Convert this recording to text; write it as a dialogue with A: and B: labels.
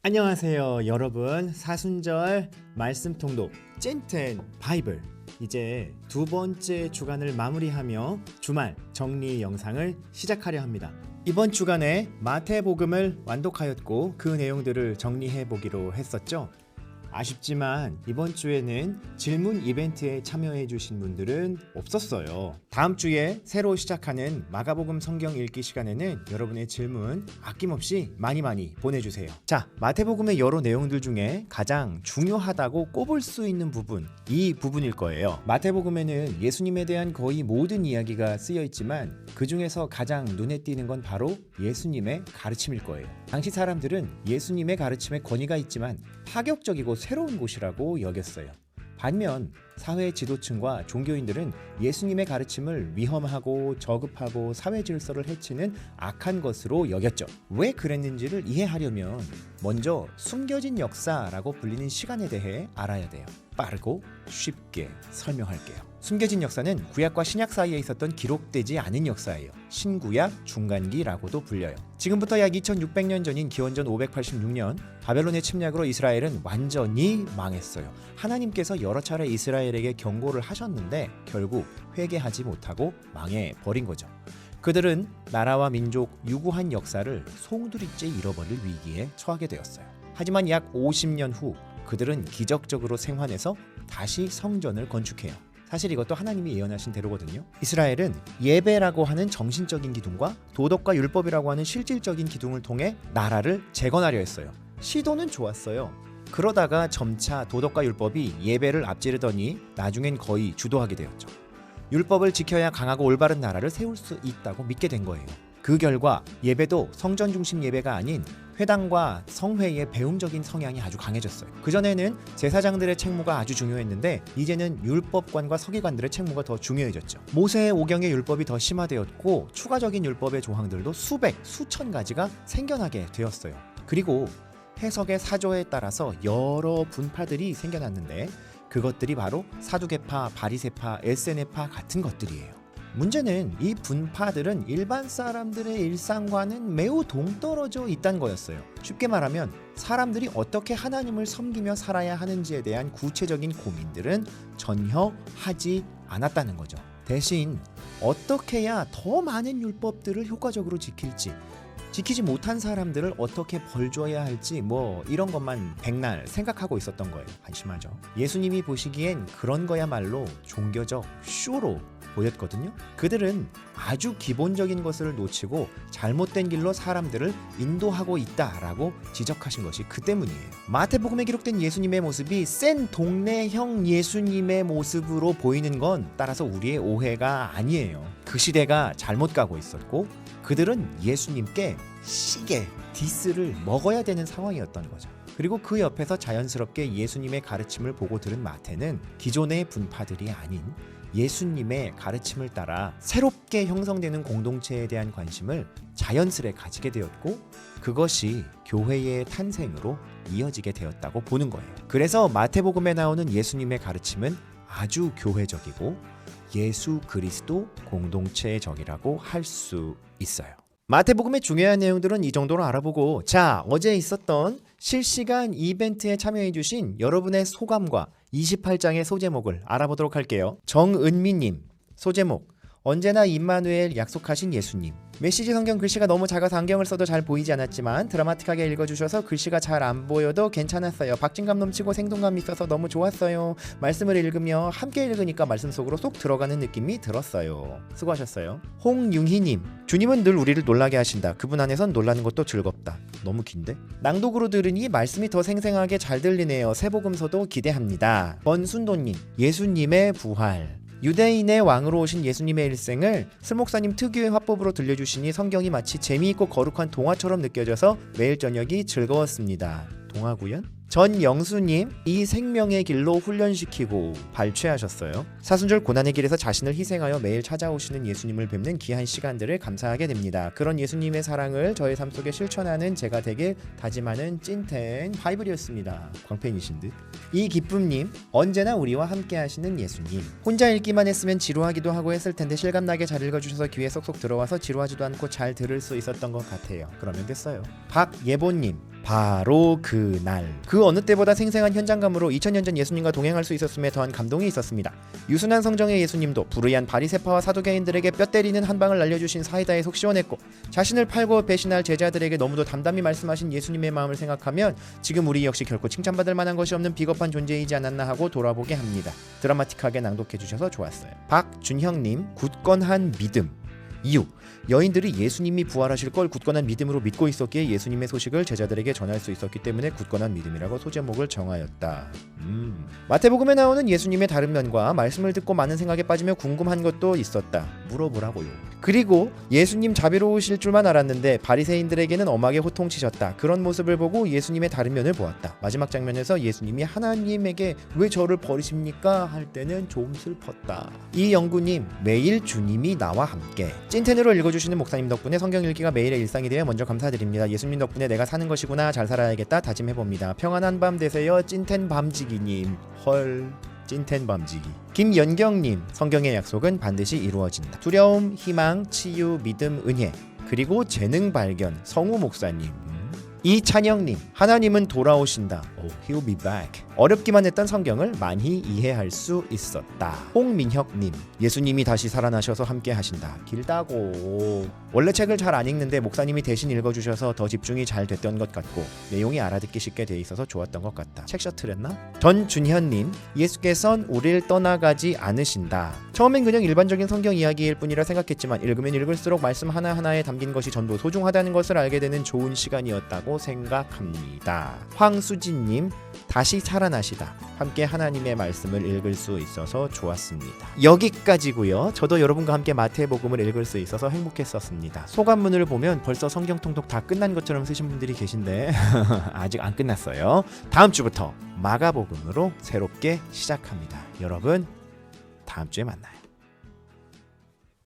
A: 안녕하세요 여러분. 사순절 말씀 통독 찐텐 바이블 이제 두 번째 주간을 마무리하며 주말 정리 영상을 시작하려 합니다. 이번 주간에 마태복음을 완독하였고 그 내용들을 정리해 보기로 했었죠. 아쉽지만 이번 주에는 질문 이벤트에 참여해 주신 분들은 없었어요. 다음 주에 새로 시작하는 마가복음 성경 읽기 시간에는 여러분의 질문 아낌없이 많이 보내주세요. 자, 마태복음의 여러 내용들 중에 가장 중요하다고 꼽을 수 있는 부분, 이 부분일 거예요. 마태복음에는 예수님에 대한 거의 모든 이야기가 쓰여 있지만 그 중에서 가장 눈에 띄는 건 바로 예수님의 가르침일 거예요. 당시 사람들은 예수님의 가르침에 권위가 있지만 파격적이고 새로운 곳이라고 여겼어요. 반면 사회 지도층과 종교인들은 예수님의 가르침을 위험하고 저급하고 사회 질서를 해치는 악한 것으로 여겼죠. 왜 그랬는지를 이해하려면 먼저 숨겨진 역사라고 불리는 시간에 대해 알아야 돼요. 빠르고 쉽게 설명할게요. 숨겨진 역사는 구약과 신약 사이에 있었던 기록되지 않은 역사예요. 신구약 중간기라고도 불려요. 지금부터 약 2600년 전인 기원전 586년 바벨론의 침략으로 이스라엘은 완전히 망했어요. 하나님께서 여러 차례 이스라엘에게 경고를 하셨는데 결국 회개하지 못하고 망해버린 거죠. 그들은 나라와 민족 유구한 역사를 송두리째 잃어버릴 위기에 처하게 되었어요. 하지만 약 50년 후 그들은 기적적으로 생還해서 다시 성전을 건축해요. 사실 이것도 하나님이 예언하신 대로거든요. 이스라엘은 예배라고 하는 정신적인 기둥과 도덕과 율법이라고 하는 실질적인 기둥을 통해 나라를 재건하려 했어요. 시도는 좋았어요. 그러다가 점차 도덕과 율법이 예배를 앞지르더니 나중엔 거의 주도하게 되었죠. 율법을 지켜야 강하고 올바른 나라를 세울 수 있다고 믿게 된 거예요. 그 결과 예배도 성전 중심 예배가 아닌 회당과 성회의 배움적인 성향이 아주 강해졌어요. 그전에는 제사장들의 책무가 아주 중요했는데 이제는 율법관과 서기관들의 책무가 더 중요해졌죠. 모세의 오경의 율법이 더 심화되었고 추가적인 율법의 조항들도 수백, 수천 가지가 생겨나게 되었어요. 그리고 해석의 사조에 따라서 여러 분파들이 생겨났는데 그것들이 바로 사두개파, 바리새파, 에세네파 같은 것들이에요. 문제는 이 분파들은 일반 사람들의 일상과는 매우 동떨어져 있다는 거였어요. 쉽게 말하면 사람들이 어떻게 하나님을 섬기며 살아야 하는지에 대한 구체적인 고민들은 전혀 하지 않았다는 거죠. 대신 어떻게 해야 더 많은 율법들을 효과적으로 지킬지, 지키지 못한 사람들을 어떻게 벌 줘야 할지 이런 것만 백날 생각하고 있었던 거예요. 한심하죠. 예수님이 보시기엔 그런 거야말로 종교적 쇼로 보였거든요. 그들은 아주 기본적인 것을 놓치고 잘못된 길로 사람들을 인도하고 있다라고 지적하신 것이 그 때문이에요. 마태복음에 기록된 예수님의 모습이 센 동네형 예수님의 모습으로 보이는 건 따라서 우리의 오해가 아니에요. 그 시대가 잘못 가고 있었고 그들은 예수님께 시게 디스를 먹어야 되는 상황이었던 거죠. 그리고 그 옆에서 자연스럽게 예수님의 가르침을 보고 들은 마태는 기존의 분파들이 아닌 예수님의 가르침을 따라 새롭게 형성되는 공동체에 대한 관심을 자연스레 가지게 되었고 그것이 교회의 탄생으로 이어지게 되었다고 보는 거예요. 그래서 마태복음에 나오는 예수님의 가르침은 아주 교회적이고 예수 그리스도 공동체적이라고 할 수 있어요. 마태복음의 중요한 내용들은 이 정도로 알아보고 자, 어제 있었던 실시간 이벤트에 참여해주신 여러분의 소감과 28장의 소제목을 알아보도록 할게요. 정은미님 소제목 언제나 임마누엘 약속하신 예수님. 메시지 성경 글씨가 너무 작아서 안경을 써도 잘 보이지 않았지만 드라마틱하게 읽어주셔서 글씨가 잘 안 보여도 괜찮았어요. 박진감 넘치고 생동감 있어서 너무 좋았어요. 말씀을 읽으며 함께 읽으니까 말씀 속으로 쏙 들어가는 느낌이 들었어요. 수고하셨어요. 홍융희님 주님은 늘 우리를 놀라게 하신다. 그분 안에선 놀라는 것도 즐겁다. 너무 긴데? 낭독으로 들으니 말씀이 더 생생하게 잘 들리네요. 새복음서도 기대합니다. 권순도님 예수님의 부활 유대인의 왕으로 오신 예수님의 일생을 슬목사님 특유의 화법으로 들려주시니 성경이 마치 재미있고 거룩한 동화처럼 느껴져서 매일 저녁이 즐거웠습니다. 동화 구연? 전영수님, 이 생명의 길로 훈련시키고 발췌하셨어요. 사순절 고난의 길에서 자신을 희생하여 매일 찾아오시는 예수님을 뵙는 귀한 시간들을 감사하게 됩니다. 그런 예수님의 사랑을 저의 삶 속에 실천하는 제가 되길 다짐하는 찐텐 바이블이었습니다. 광팬이신 듯. 이 기쁨님, 언제나 우리와 함께 하시는 예수님. 혼자 읽기만 했으면 지루하기도 하고 했을 텐데 실감나게 잘 읽어주셔서 귀에 쏙쏙 들어와서 지루하지도 않고 잘 들을 수 있었던 것 같아요. 그러면 됐어요. 박예보님, 바로 그날 그 어느 때보다 생생한 현장감으로 2000년 전 예수님과 동행할 수 있었음에 더한 감동이 있었습니다. 유순한 성정의 예수님도 불의한 바리새파와 사두개인들에게 뼈 때리는 한 방을 날려주신 사이다에 속 시원했고, 자신을 팔고 배신할 제자들에게 너무도 담담히 말씀하신 예수님의 마음을 생각하면 지금 우리 역시 결코 칭찬받을 만한 것이 없는 비겁한 존재이지 않았나 하고 돌아보게 합니다. 드라마틱하게 낭독해 주셔서 좋았어요. 박준형님, 굳건한 믿음. 이유, 여인들이 예수님이 부활하실 걸 굳건한 믿음으로 믿고 있었기에 예수님의 소식을 제자들에게 전할 수 있었기 때문에 굳건한 믿음이라고 소제목을 정하였다. 마태복음에 나오는 예수님의 다른 면과 말씀을 듣고 많은 생각에 빠지며 궁금한 것도 있었다. 물어보라고요. 그리고 예수님 자비로우실 줄만 알았는데 바리새인들에게는 엄하게 호통치셨다. 그런 모습을 보고 예수님의 다른 면을 보았다. 마지막 장면에서 예수님이 하나님에게 왜 저를 버리십니까? 할 때는 좀 슬펐다. 이영구님, 매일 주님이 나와 함께. 찐텐으로 읽어주시는 목사님 덕분에 성경 읽기가 매일의 일상이 되어 먼저 감사드립니다. 예수님 덕분에 내가 사는 것이구나, 잘 살아야겠다 다짐해봅니다. 평안한 밤 되세요. 찐텐 밤지기님. 헐, 찐텐 밤지기. 김연경님, 성경의 약속은 반드시 이루어진다. 두려움, 희망, 치유, 믿음, 은혜, 그리고 재능 발견. 성우 목사님. 이찬영님, 하나님은 돌아오신다. He'll be back. 어렵기만 했던 성경을 많이 이해할 수 있었다. 홍민혁님, 예수님이 다시 살아나셔서 함께 하신다. 길다고. 원래 책을 잘 안 읽는데 목사님이 대신 읽어주셔서 더 집중이 잘 됐던 것 같고 내용이 알아듣기 쉽게 돼 있어서 좋았던 것 같다. 책 셔틀했나? 전준현님, 예수께선 우릴 떠나가지 않으신다. 처음엔 그냥 일반적인 성경 이야기일 뿐이라 생각했지만 읽으면 읽을수록 말씀 하나하나에 담긴 것이 전부 소중하다는 것을 알게 되는 좋은 시간이었다고 생각합니다. 황수진님, 다시 살아나시다. 함께 하나님의 말씀을 읽을 수 있어서 좋았습니다. 여기까지고요. 저도 여러분과 함께 마태복음을 읽을 수 있어서 행복했었습니다. 소감문을 보면 벌써 성경 통독 다 끝난 것처럼 쓰신 분들이 계신데 아직 안 끝났어요. 다음 주부터 마가복음으로 새롭게 시작합니다. 여러분, 다음 주에 만나요.